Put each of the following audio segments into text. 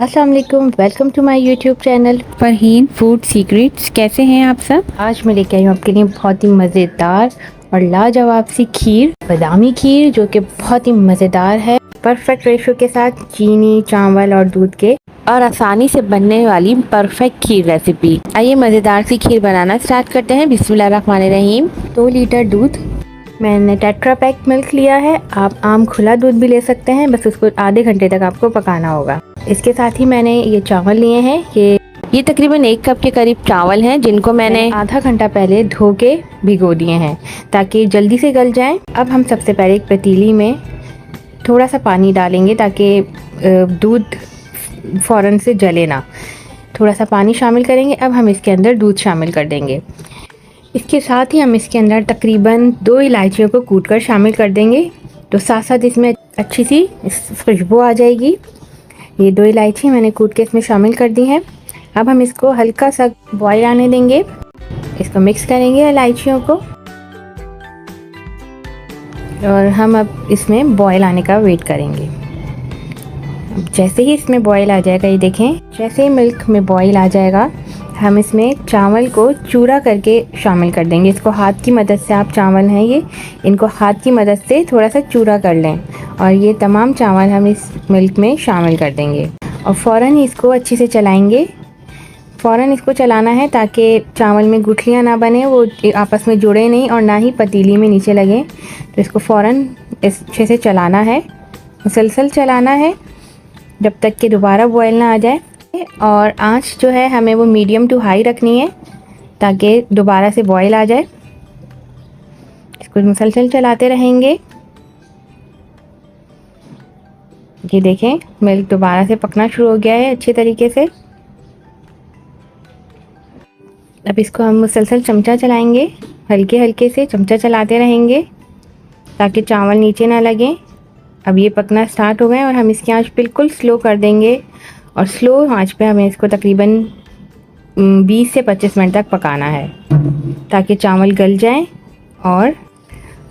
अस्सलाम वालेकुम, welcome to my YouTube channel Farheen food secrets. कैसे हैं आप सब? आज मैं लेके आई हूँ आपके लिए बहुत ही मज़ेदार और लाजवाब सी खीर, बादामी खीर, जो कि बहुत ही मज़ेदार है। परफेक्ट रेशो के साथ चीनी, चावल और दूध के, और आसानी से बनने वाली परफेक्ट खीर रेसिपी। आइए मज़ेदार सी खीर बनाना स्टार्ट करते हैं। बिस्मिल्लाहिर्रहमानिर्रहीम। 2 लीटर दूध, मैंने टेट्रा पैक मिल्क लिया है। आप आम खुला दूध भी ले सकते हैं, बस उसको आधे घंटे तक आपको पकाना होगा। इसके साथ ही मैंने ये चावल लिए हैं। ये तकरीबन 1 कप के करीब चावल हैं, जिनको मैंने आधा घंटा पहले धो के भिगो दिए हैं ताकि जल्दी से गल जाएं। अब हम सबसे पहले एक पतीली में थोड़ा सा पानी डालेंगे ताकि दूध फ़ौरन से जले ना। थोड़ा सा पानी शामिल करेंगे। अब हम इसके अंदर दूध शामिल कर देंगे। इसके साथ ही हम इसके अंदर तकरीबन 2 इलायचियों को कूट कर शामिल कर देंगे, तो साथ साथ इसमें अच्छी सी खुशबू आ जाएगी। ये 2 इलायची मैंने कूट के इसमें शामिल कर दी हैं। अब हम इसको हल्का सा बॉईल आने देंगे। इसको मिक्स करेंगे इलायचियों को, और हम अब इसमें बॉईल आने का वेट करेंगे। जैसे ही इसमें बॉईल आ जाएगा, ये देखें, जैसे ही मिल्क में बॉईल आ जाएगा, हम इसमें चावल को चूरा करके शामिल कर देंगे। इसको हाथ की मदद से, आप चावल हैं ये, इनको हाथ की मदद से थोड़ा सा चूरा कर लें, और ये तमाम चावल हम इस मिल्क में शामिल कर देंगे और फ़ौरन ही इसको अच्छे से चलाएंगे। फ़ौरन इसको चलाना है ताकि चावल में गुठलियाँ ना बने, वो आपस में जुड़े नहीं और ना ही पतीली में नीचे लगे। तो इसको फ़ौरन अच्छे से चलाना है, मुसलसल चलाना है जब तक कि दोबारा बॉयल ना आ जाए। और आंच जो है हमें वो मीडियम टू हाई रखनी है ताकि दोबारा से बॉयल आ जाए। इसको मुसलसल चलाते रहेंगे। ये देखें, मिल्क दोबारा से पकना शुरू हो गया है अच्छे तरीके से। अब इसको हम मुसलसल चमचा चलाएंगे, हल्के हल्के से चमचा चलाते रहेंगे ताकि चावल नीचे ना लगें। अब ये पकना स्टार्ट हो गए और हम इसकी आंच बिल्कुल स्लो कर देंगे, और स्लो आंच पे हमें इसको तकरीबन 20 से 25 मिनट तक पकाना है ताकि चावल गल जाएं। और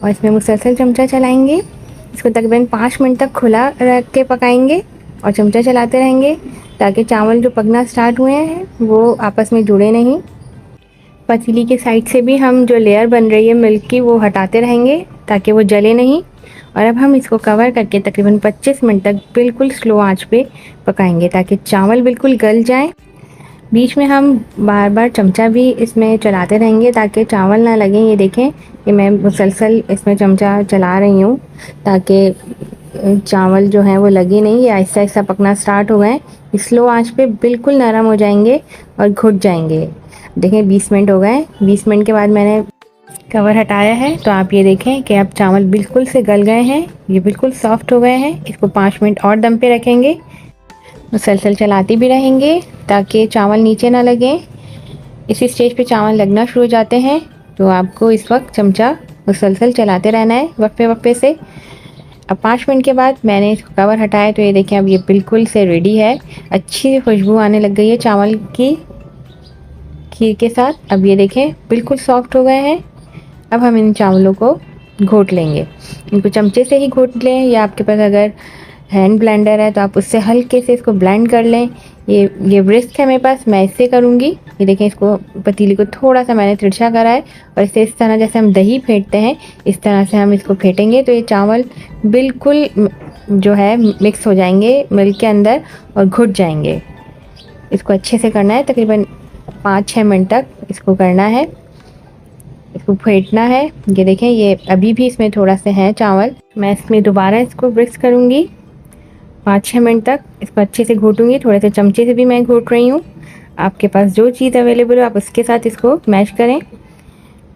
इसमें मुसलसल चमचा चलाएंगे। इसको तकरीबन 5 मिनट तक खुला रख के पकाएंगे और चमचा चलाते रहेंगे ताकि चावल जो पकना स्टार्ट हुए हैं वो आपस में जुड़े नहीं। पतीली के साइड से भी हम जो लेयर बन रही है मिल्क की, वो हटाते रहेंगे ताकि वो जले नहीं। और अब हम इसको कवर करके तकरीबन 25 मिनट तक बिल्कुल स्लो आंच पे पकाएंगे ताकि चावल बिल्कुल गल जाएं। बीच में हम बार बार चमचा भी इसमें चलाते रहेंगे ताकि चावल ना लगें। ये देखें कि मैं मुसलसल इसमें चमचा चला रही हूँ ताकि चावल जो है वो लगे नहीं। ये आहिस्ता आहिस्ता पकना स्टार्ट हो गए। स्लो आंच पे बिल्कुल नरम हो जाएंगे और घुट जाएंगे। देखें 20 मिनट हो गए। 20 मिनट के बाद मैंने कवर हटाया है, तो आप ये देखें कि अब चावल बिल्कुल से गल गए हैं, ये बिल्कुल सॉफ्ट हो गए हैं। इसको 5 मिनट और दम पे रखेंगे, मुसलसल चलाते भी रहेंगे ताकि चावल नीचे ना लगें। इसी स्टेज पे चावल लगना शुरू हो जाते हैं, तो आपको इस वक्त चमचा मुसलसल चलाते रहना है वक्फे वक्फे से। अब 5 मिनट के बाद मैंने इसको कवर हटाया, तो ये देखें अब ये बिल्कुल से रेडी है। अच्छी खुशबू आने लग गई है चावल की खीर के साथ। अब ये देखें बिल्कुल सॉफ्ट हो गए हैं। अब हम इन चावलों को घोट लेंगे। इनको चमचे से ही घोट लें, या आपके पास अगर हैंड ब्लेंडर है तो आप उससे हल्के से इसको ब्लेंड कर लें। ये व्रिस्क है मेरे पास, मैं इससे करूँगी। ये देखें, इसको पतीली को थोड़ा सा मैंने तिरछा करा है, और इससे इस तरह जैसे हम दही फेंटते हैं इस तरह से हम इसको फेंटेंगे, तो ये चावल बिल्कुल जो है मिक्स हो जाएंगे मिल्क के अंदर और घुट जाएंगे। इसको अच्छे से करना है, तकरीबन 5-6 मिनट तक इसको करना है, इसको फेंटना है। ये देखें, ये अभी भी इसमें थोड़ा से है चावल। मैं इसमें दोबारा इसको व्रिक्स करूँगी 5-6 मिनट तक। इसको अच्छे से घोटूँगी, थोड़े से चमचे से भी मैं घोट रही हूँ। आपके पास जो चीज़ अवेलेबल हो आप उसके साथ इसको मैश करें।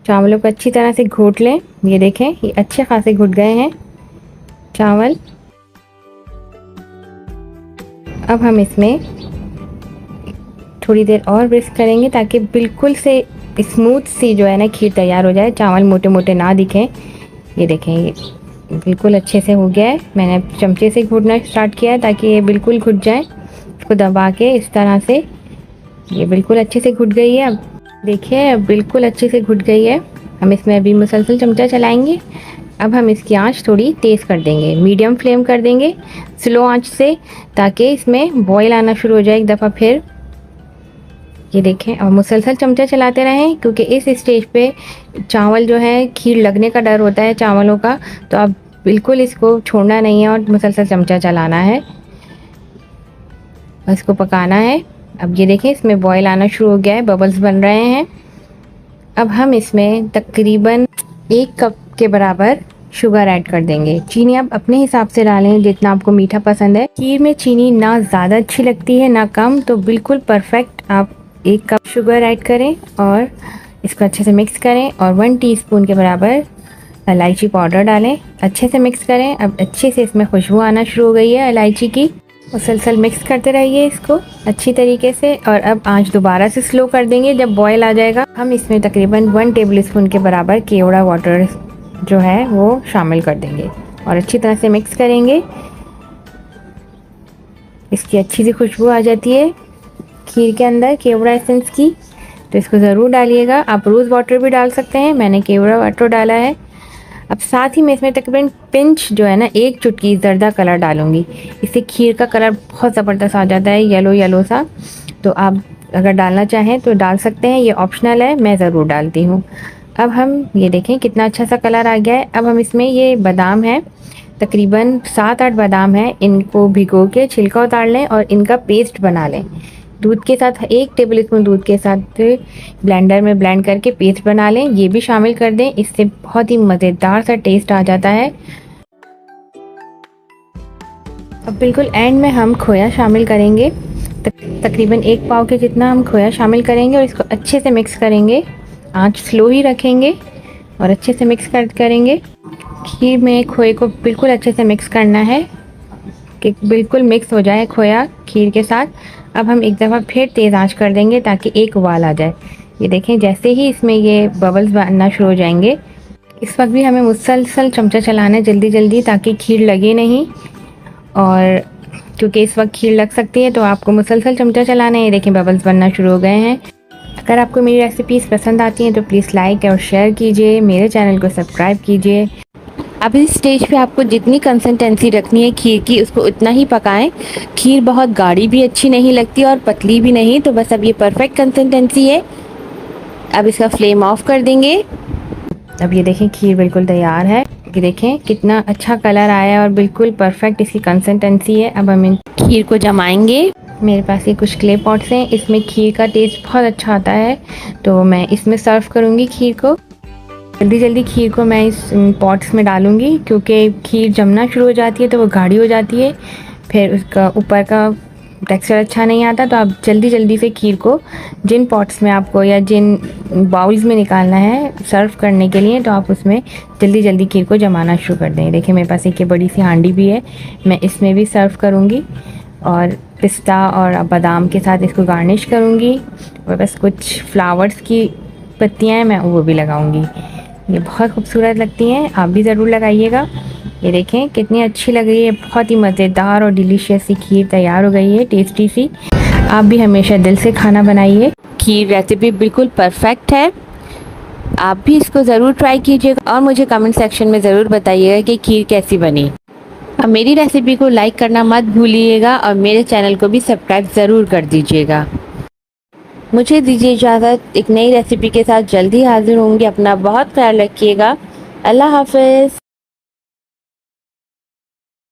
चावलों को अच्छी तरह से घोट लें। ये देखें, ये अच्छे खासे घुट गए हैं चावल। अब हम इसमें थोड़ी देर और व्रिक्स करेंगे ताकि बिल्कुल से स्मूथ सी जो है ना खीर तैयार हो जाए, चावल मोटे मोटे ना दिखें। ये देखें, ये बिल्कुल अच्छे से हो गया है। मैंने चमचे से घोटना स्टार्ट किया है ताकि ये बिल्कुल घुट जाए। इसको दबा के इस तरह से ये बिल्कुल अच्छे से घुट गई है। अब देखिए, बिल्कुल अच्छे से घुट गई है। हम इसमें अभी मुसलसल चमचा चलाएंगे अब हम इसकी आंच थोड़ी तेज़ कर देंगे, मीडियम फ्लेम कर देंगे स्लो आंच से, ताकि इसमें बॉईल आना शुरू हो जाए एक दफ़ा फिर। ये देखें, और मुसलसल चमचा चलाते रहें, क्योंकि इस स्टेज पे चावल जो है खीर लगने का डर होता है चावलों का, तो आप बिल्कुल इसको छोड़ना नहीं है और मुसलसल चमचा चलाना है, इसको पकाना है। अब ये देखें, इसमें बॉईल आना शुरू हो गया है, बबल्स बन रहे हैं। अब हम इसमें तकरीबन 1 कप के बराबर शुगर ऐड कर देंगे। चीनी आप अपने हिसाब से डालें जितना आपको मीठा पसंद है। खीर में चीनी ना ज़्यादा अच्छी लगती है ना कम, तो बिल्कुल परफेक्ट आप 1 कप शुगर ऐड करें और इसको अच्छे से मिक्स करें, और 1 टीस्पून के बराबर इलायची पाउडर डालें, अच्छे से मिक्स करें। अब अच्छे से इसमें खुशबू आना शुरू हो गई है इलायची की। मुसलसल मिक्स करते रहिए इसको अच्छी तरीके से, और अब आंच दोबारा से स्लो कर देंगे। जब बॉयल आ जाएगा हम इसमें तकरीबन 1 टेबलस्पून के बराबर केवड़ा वाटर जो है वो शामिल कर देंगे और अच्छी तरह से मिक्स करेंगे। इसकी अच्छी सी खुशबू आ जाती है खीर के अंदर केवड़ा एसेंस की, तो इसको ज़रूर डालिएगा। आप रोज़ वाटर भी डाल सकते हैं, मैंने केवड़ा वाटर डाला है। अब साथ ही मैं इसमें तकरीबन पिंच जो है ना 1 चुटकी ज़र्दा कलर डालूंगी, इससे खीर का कलर बहुत ज़बरदस्त आ जाता है, येलो येलो सा। तो आप अगर डालना चाहें तो डाल सकते हैं, ये ऑप्शनल है, मैं ज़रूर डालती हूँ। अब हम ये देखें कितना अच्छा सा कलर आ गया है। अब हम इसमें ये बादाम है, तकरीबन 7-8 बादाम है, इनको भिगो के छिलका उतार लें और इनका पेस्ट बना लें। दूध के साथ 1 टेबलस्पून दूध के साथ ब्लेंडर में ब्लेंड करके पेस्ट बना लें, ये भी शामिल कर दें, इससे बहुत ही मज़ेदार सा टेस्ट आ जाता है। अब बिल्कुल एंड में हम खोया शामिल करेंगे, तकरीबन 1 पाव के जितना हम खोया शामिल करेंगे और इसको अच्छे से मिक्स करेंगे। आंच स्लो ही रखेंगे और अच्छे से मिक्स करेंगे। खीर में खोए को बिल्कुल अच्छे से मिक्स करना है कि बिल्कुल मिक्स हो जाए खोया खीर के साथ। अब हम एक दफ़ा फिर तेज़ आंच कर देंगे ताकि एक उबाल आ जाए। ये देखें, जैसे ही इसमें ये बबल्स बनना शुरू हो जाएंगे, इस वक्त भी हमें मुसलसल चमचा चलाना है जल्दी जल्दी, ताकि खीर लगे नहीं, और क्योंकि इस वक्त खीर लग सकती है तो आपको मुसलसल चमचा चलाना है। ये देखें, बबल्स बनना शुरू हो गए हैं। अगर आपको मेरी रेसिपीज़ पसंद आती हैं तो प्लीज़ लाइक और शेयर कीजिए, मेरे चैनल को सब्सक्राइब कीजिए। अब इस स्टेज पे आपको जितनी कंसिस्टेंसी रखनी है खीर की उसको उतना ही पकाएं। खीर बहुत गाढ़ी भी अच्छी नहीं लगती और पतली भी नहीं, तो बस अब ये परफेक्ट कंसिस्टेंसी है। अब इसका फ्लेम ऑफ कर देंगे। अब ये देखें, खीर बिल्कुल तैयार है। ये देखें कितना अच्छा कलर आया है और बिल्कुल परफेक्ट इसकी कंसिस्टेंसी है। अब हम इन खीर को जमाएंगे। मेरे पास ये कुछ क्ले पॉट्स हैं, इसमें खीर का टेस्ट बहुत अच्छा आता है, तो मैं इसमें सर्व करूँगी खीर को। जल्दी जल्दी खीर को मैं इस पॉट्स में डालूँगी, क्योंकि खीर जमना शुरू हो जाती है तो वो गाढ़ी हो जाती है, फिर उसका ऊपर का टेक्सचर अच्छा नहीं आता। तो आप जल्दी जल्दी से खीर को जिन पॉट्स में आपको या जिन बाउल्स में निकालना है सर्व करने के लिए, तो आप उसमें जल्दी जल्दी खीर को जमाना शुरू कर दें। देखिए, मेरे पास एक ये बड़ी सी हांडी भी है, मैं इसमें भी सर्व करूँगी और पिस्ता और बादाम के साथ इसको गार्निश करूँगी, और बस कुछ फ्लावर्स की पत्तियाँ हैं मैं वो भी लगाऊँगी। ये बहुत खूबसूरत लगती हैं, आप भी ज़रूर लगाइएगा। ये देखें कितनी अच्छी लग रही है, बहुत ही मज़ेदार और डिलीशियस सी खीर तैयार हो गई है, टेस्टी सी। आप भी हमेशा दिल से खाना बनाइए। खीर रेसिपी बिल्कुल परफेक्ट है, आप भी इसको ज़रूर ट्राई कीजिएगा और मुझे कमेंट सेक्शन में ज़रूर बताइएगा कि खीर कैसी बनी। अब मेरी रेसिपी को लाइक करना मत भूलिएगा और मेरे चैनल को भी सब्सक्राइब ज़रूर कर दीजिएगा। मुझे दीजिए इजाज़त, एक नई रेसिपी के साथ जल्दी हाजिर होंगी। अपना बहुत ख्याल रखिएगा। अल्लाह हाफ़िज़।